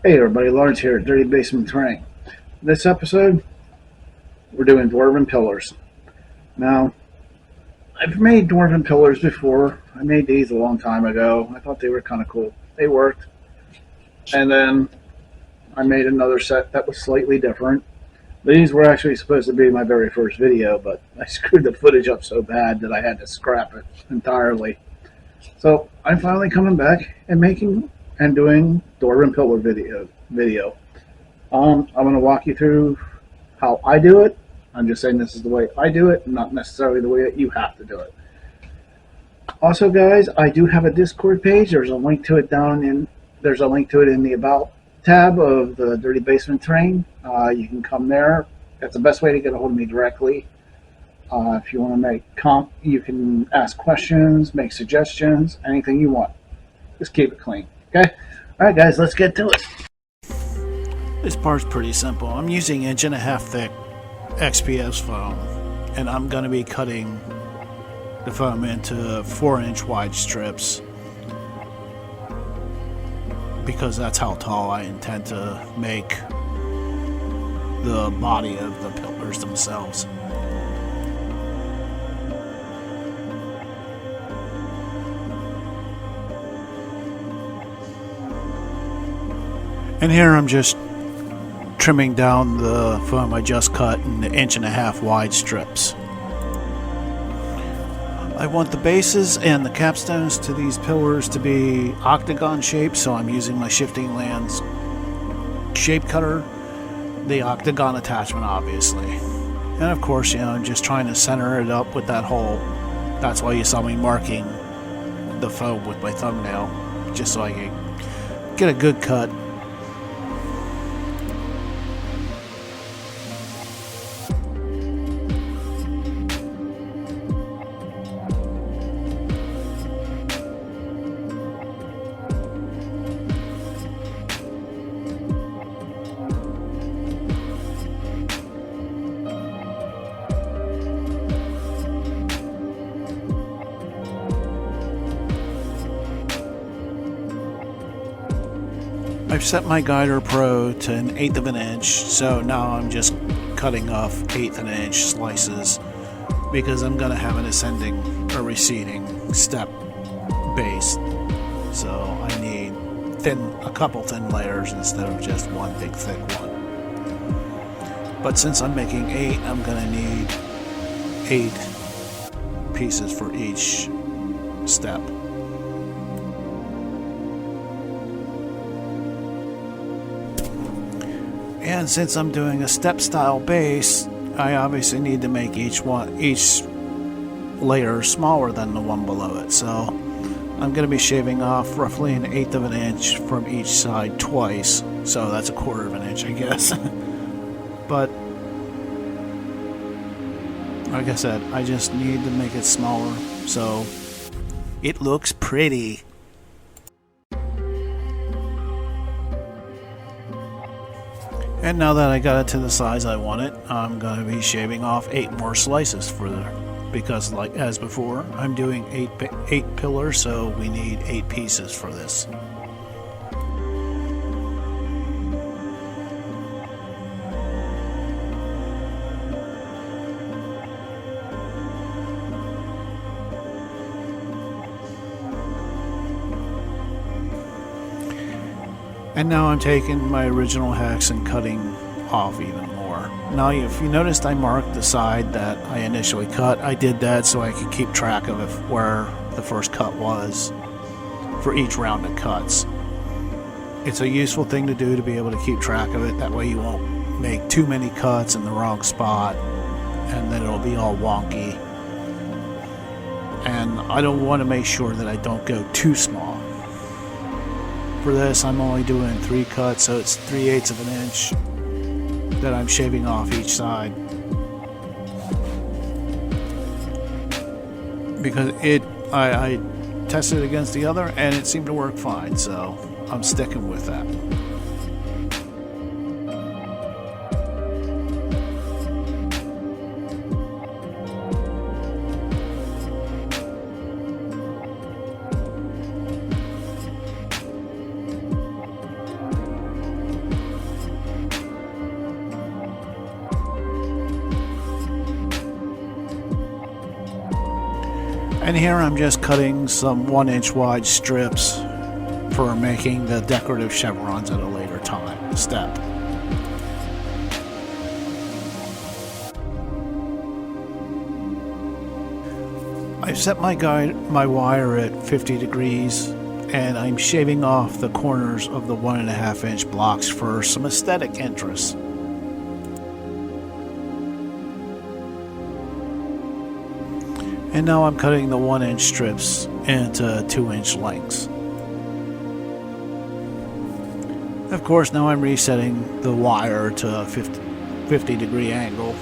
Hey everybody, Lawrence here at Dirty Basement Terrain. This episode, we're doing Dwarven Pillars. Now, I've made Dwarven Pillars before. I made these a long time ago. I thought they were kind of cool. They worked. And then I made another set that was slightly different. These were actually supposed to be my very first video, but I screwed the footage up so bad that I had to scrap it entirely. So I'm finally coming back and making and doing Dwarven Pillar video. I'm going to walk you through how I do it. I'm just saying this is the way I do it, not necessarily the way that you have to do it. Also, guys, I do have a Discord page. There's a link to it in the About tab of the Dirty Basement Terrain. You can come there. That's the best way to get a hold of me directly. If you want to you can ask questions, make suggestions, anything you want. Just keep it clean, okay? All right, guys, let's get to it. This part's pretty simple. I'm using 1.5 thick XPS foam, and I'm going to be cutting the foam into 4-inch wide strips because that's how tall I intend to make the body of the pillars themselves. And here I'm just trimming down the foam I just cut in 1.5 wide strips. I want the bases and the capstones to these pillars to be octagon shaped, so I'm using my Shifting Lands shape cutter, the octagon attachment obviously. And of course, I'm just trying to center it up with that hole. That's why you saw me marking the foam with my thumbnail, just so I can get a good cut. I've set my Guider Pro to 1/8 of an inch, so now I'm just cutting off 1/8 of an inch slices because I'm going to have an ascending or receding step base. So I need a couple thin layers instead of just one big thick one. But since I'm making 8, I'm going to need 8 pieces for each step. And since I'm doing a step style base, I obviously need to make each layer smaller than the one below it. So I'm going to be shaving off roughly 1/8 of an inch from each side twice. So that's 1/4 of an inch, I guess. But like I said, I just need to make it smaller so it looks pretty. And now that I got it to the size I want it, I'm going to be shaving off 8 more slices because like as before, I'm doing 8 pillars, so we need 8 pieces for this. And now I'm taking my original hex and cutting off even more. Now if you noticed, I marked the side that I initially cut. I did that so I could keep track of where the first cut was for each round of cuts. It's a useful thing to do to be able to keep track of it. That way you won't make too many cuts in the wrong spot and then it'll be all wonky. And I don't want to make sure that I don't go too small. For this, I'm only doing 3 cuts, so it's 3/8 of an inch that I'm shaving off each side. Because I tested it against the other, and it seemed to work fine, so I'm sticking with that. And here I'm just cutting some 1-inch wide strips for making the decorative chevrons at a later step. I've set my wire at 50 degrees, and I'm shaving off the corners of the 1.5 inch blocks for some aesthetic interest. And now I'm cutting the 1-inch strips into 2-inch lengths. Of course, now I'm resetting the wire to a 50 degree angle.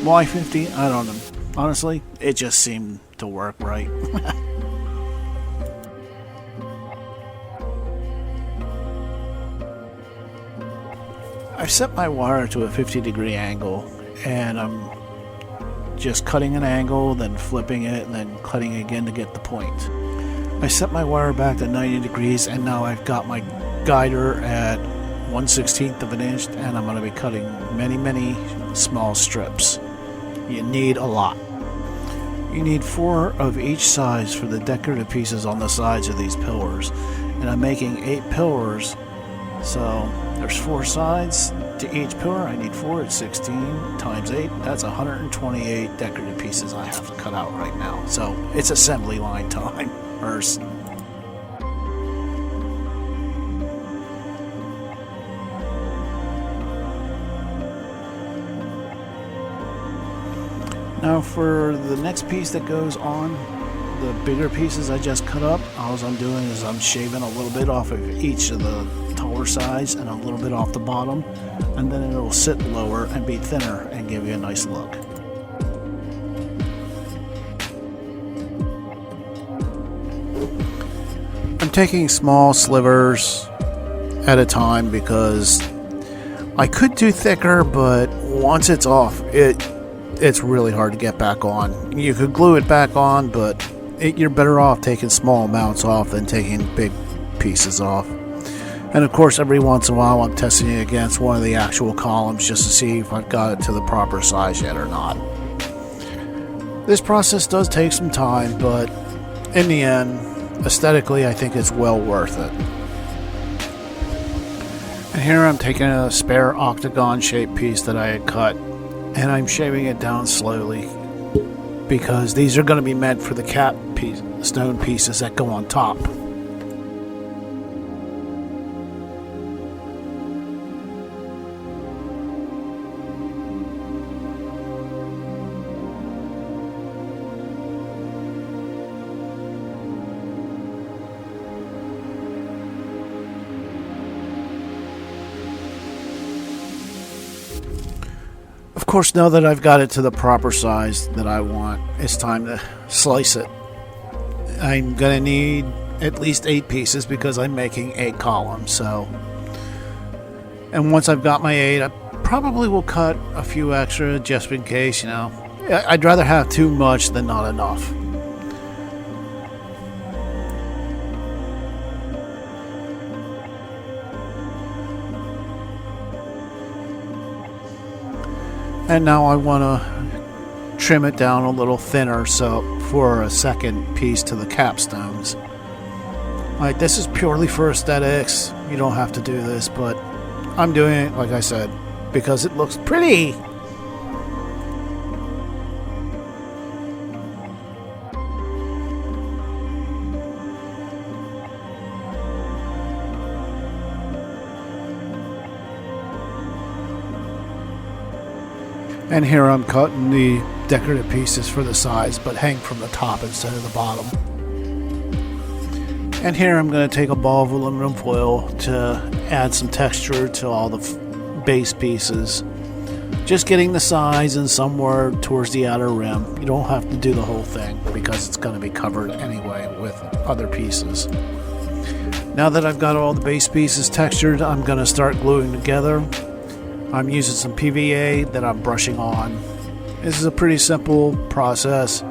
Why 50? I don't know. Honestly, it just seemed to work right. I've set my wire to a 50 degree angle, and I'm just cutting an angle, then flipping it, and then cutting again to get the point. I set my wire back to 90 degrees, and now I've got my guider at 1/16 of an inch, and I'm going to be cutting many small strips. You need a lot. You need 4 of each size for the decorative pieces on the sides of these pillars, and I'm making 8 pillars, so there's 4 sides to each pillar. I need 4 at 16 times 8. That's 128 decorative pieces I have to cut out right now. So it's assembly line time. Now for the next piece that goes on, the bigger pieces I just cut up, all I'm doing is I'm shaving a little bit off of each of the taller sides and a little bit off the bottom, and then it'll sit lower and be thinner and give you a nice look. I'm taking small slivers at a time because I could do thicker, but once it's off, it's really hard to get back on. You could glue it back on, but you're better off taking small amounts off than taking big pieces off. And of course, every once in a while I'm testing it against one of the actual columns just to see if I've got it to the proper size yet or not. This process does take some time, but in the end, aesthetically I think it's well worth it. And here I'm taking a spare octagon shaped piece that I had cut, and I'm shaving it down slowly because these are going to be meant for the stone pieces that go on top. Of course, now that I've got it to the proper size that I want, it's time to slice it. I'm going to need at least 8 pieces because I'm making 8 columns. So, and once I've got my 8, I probably will cut a few extra just in case, I'd rather have too much than not enough. And now I want to trim it down a little thinner for a second piece to the capstones. Like, this is purely for aesthetics. You don't have to do this, but I'm doing it, like I said, because it looks pretty. And here I'm cutting the decorative pieces for the sides, but hang from the top instead of the bottom. And here I'm going to take a ball of aluminum foil to add some texture to all the base pieces. Just getting the sides and somewhere towards the outer rim. You don't have to do the whole thing because it's going to be covered anyway with other pieces. Now that I've got all the base pieces textured, I'm going to start gluing together. I'm using some PVA that I'm brushing on. This is a pretty simple process.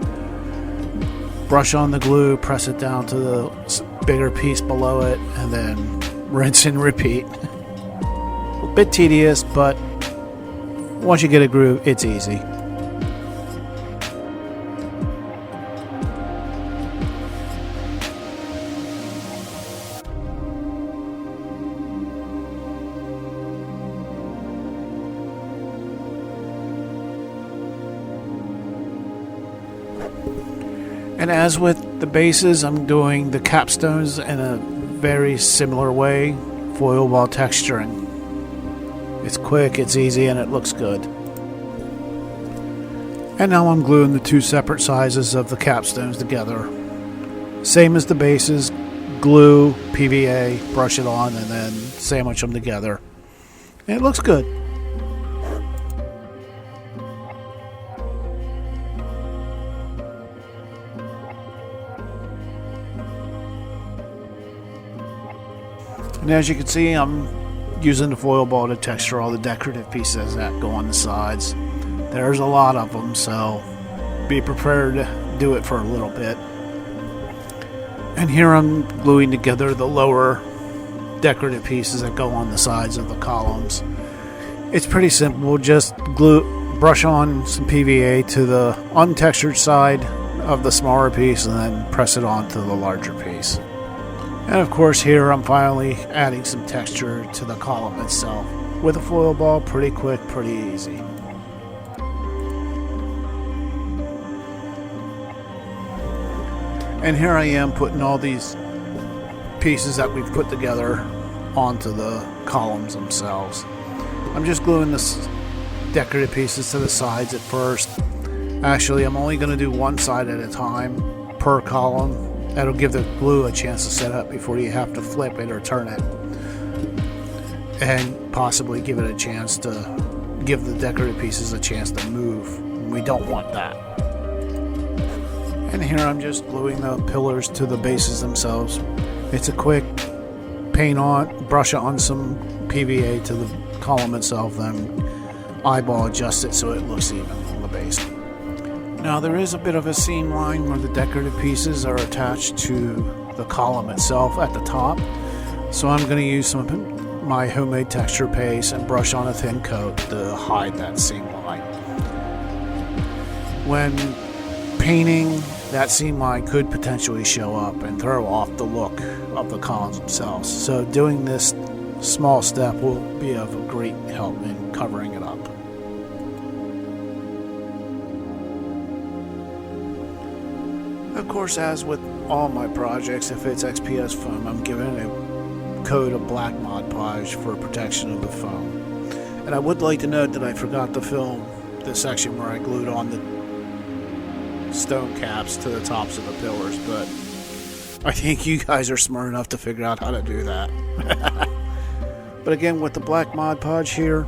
Brush on the glue, press it down to the bigger piece below it, and then rinse and repeat. A bit tedious, but once you get a groove, it's easy. And as with the bases, I'm doing the capstones in a very similar way, foil while texturing. It's quick, it's easy, and it looks good. And now I'm gluing the two separate sizes of the capstones together. Same as the bases, glue, PVA, brush it on, and then sandwich them together. And it looks good. And as you can see, I'm using the foil ball to texture all the decorative pieces that go on the sides. There's a lot of them, so be prepared to do it for a little bit. And here I'm gluing together the lower decorative pieces that go on the sides of the columns. It's pretty simple, just brush on some PVA to the untextured side of the smaller piece and then press it onto the larger piece. And of course here I'm finally adding some texture to the column itself. With a foil ball, pretty quick, pretty easy. And here I am putting all these pieces that we've put together onto the columns themselves. I'm just gluing the decorative pieces to the sides at first. Actually, I'm only going to do one side at a time per column. That'll give the glue a chance to set up before you have to flip it or turn it. And possibly give it a chance to give the decorative pieces a chance to move. We don't want that. And here I'm just gluing the pillars to the bases themselves. It's a quick brush on some PVA to the column itself, then eyeball adjust it so it looks even on the base. Now there is a bit of a seam line where the decorative pieces are attached to the column itself at the top. So I'm going to use some of my homemade texture paste and brush on a thin coat to hide that seam line. When painting, that seam line could potentially show up and throw off the look of the columns themselves. So doing this small step will be of a great help in covering it up. Of course, as with all my projects, if it's XPS foam, I'm giving a coat of black Mod Podge for protection of the foam. And I would like to note that I forgot to film the section where I glued on the stone caps to the tops of the pillars, but I think you guys are smart enough to figure out how to do that. But again, with the black Mod Podge here,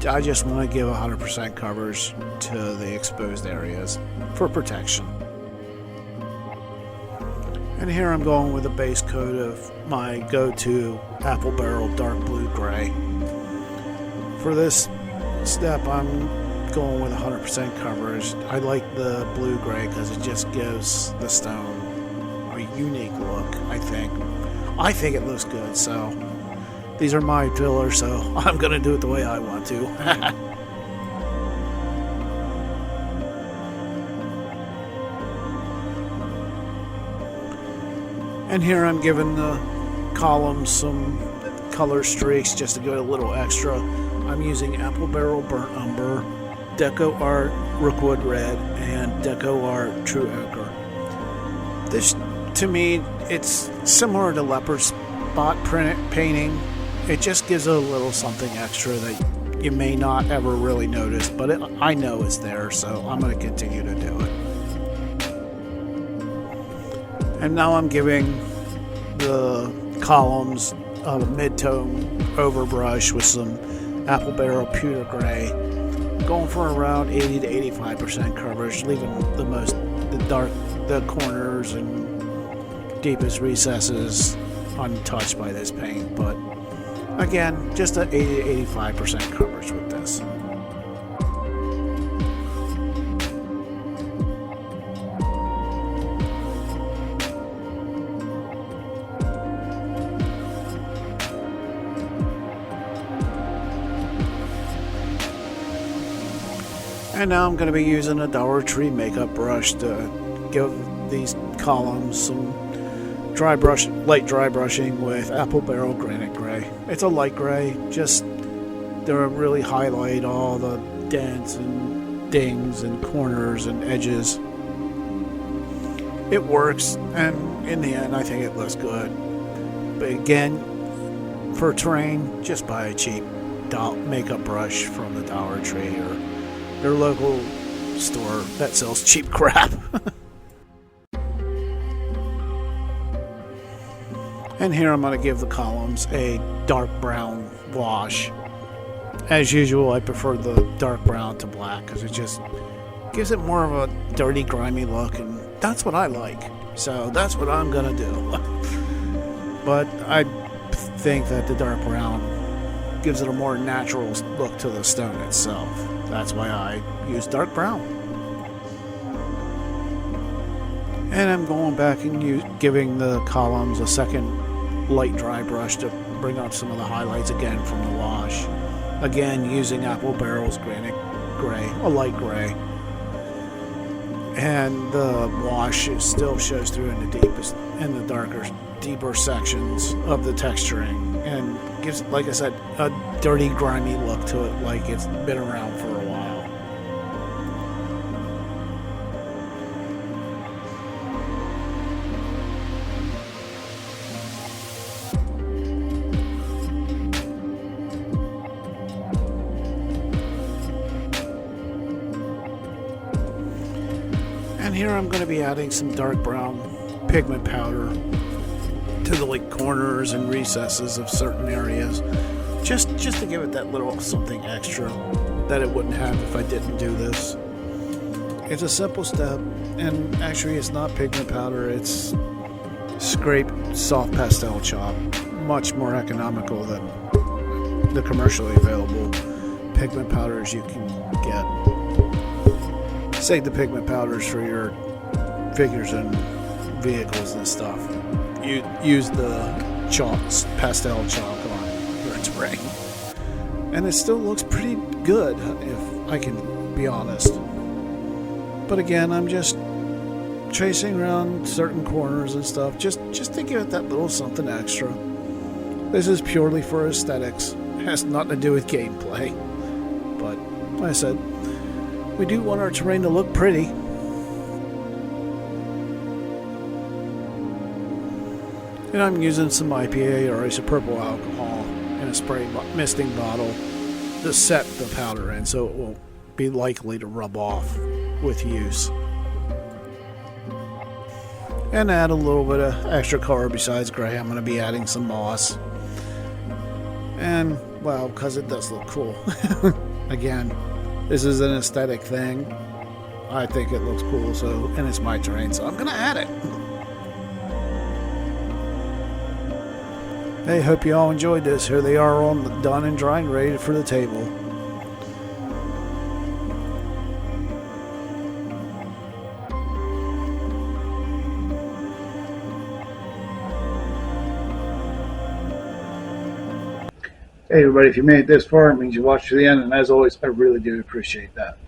I just want to give 100% coverage to the exposed areas for protection. And here I'm going with a base coat of my go-to apple barrel dark blue gray. For this step, I'm going with 100% coverage. I like the blue gray because it just gives the stone a unique look, I think. I think it looks good, so these are my fillers, so I'm going to do it the way I want to. And here I'm giving the columns some color streaks just to give it a little extra. I'm using Apple Barrel Burnt Umber, Deco Art Rookwood Red, and Deco Art True Ochre. This, to me, it's similar to leopard spot print painting. It just gives it a little something extra that you may not ever really notice, but I know it's there, so I'm going to continue to do it. And now I'm giving the columns a mid-tone overbrush with some Apple Barrel Pewter Gray, going for around 80 to 85% coverage, leaving the corners and deepest recesses untouched by this paint. But again, just an 80 to 85% coverage with this. And now I'm going to be using a Dollar Tree makeup brush to give these columns some light dry brushing with Apple Barrel Granite Gray. It's a light gray, just to really highlight all the dents and dings and corners and edges. it works, and in the end I think it looks good. But again, for terrain, just buy a cheap makeup brush from the Dollar Tree or your local store that sells cheap crap. And here I'm going to give the columns a dark brown wash. As usual, I prefer the dark brown to black because it just gives it more of a dirty, grimy look, and that's what I like. So that's what I'm going to do. But I think that the dark brown gives it a more natural look to the stone itself. That's why I use dark brown. And I'm going back and giving the columns a second light dry brush to bring up some of the highlights again from the wash. Again, using Apple Barrel's granite gray, a light gray. And the wash still shows through in the deeper sections of the texturing, and gives, like I said, a dirty, grimy look to it, like it's been around for a while. And here I'm going to be adding some dark brown pigment powder to the corners and recesses of certain areas, just to give it that little something extra that it wouldn't have if I didn't do this. It's a simple step, and actually it's not pigment powder, it's scraped soft pastel chalk, much more economical than the commercially available pigment powders you can get. Save the pigment powders for your figures and vehicles and stuff. You use the chalk, pastel chalk on your terrain, and it still looks pretty good, if I can be honest. But again, I'm just tracing around certain corners and stuff, just to give it that little something extra. This is purely for aesthetics. It has nothing to do with gameplay. But like I said, we do want our terrain to look pretty. And I'm using some IPA or isopropyl alcohol in a spray misting bottle to set the powder in, so it will be likely to rub off with use. And add a little bit of extra color besides gray. I'm going to be adding some moss. And, well, because it does look cool. Again, this is an aesthetic thing. I think it looks cool, and it's my terrain, so I'm going to add it. Hey, hope you all enjoyed this. Here they are all done and dry and ready for the table. Hey everybody, if you made it this far, it means you watched to the end, and as always, I really do appreciate that.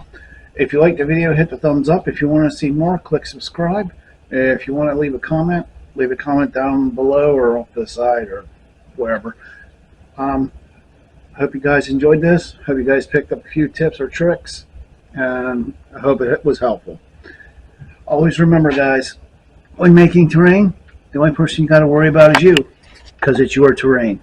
If you liked the video, hit the thumbs up. If you want to see more, click subscribe. If you want to leave a comment down below or off to the side or wherever. I hope you guys enjoyed this. Hope you guys picked up a few tips or tricks, and I hope it was helpful. Always remember, guys, when making terrain, the only person you got to worry about is you, because it's your terrain.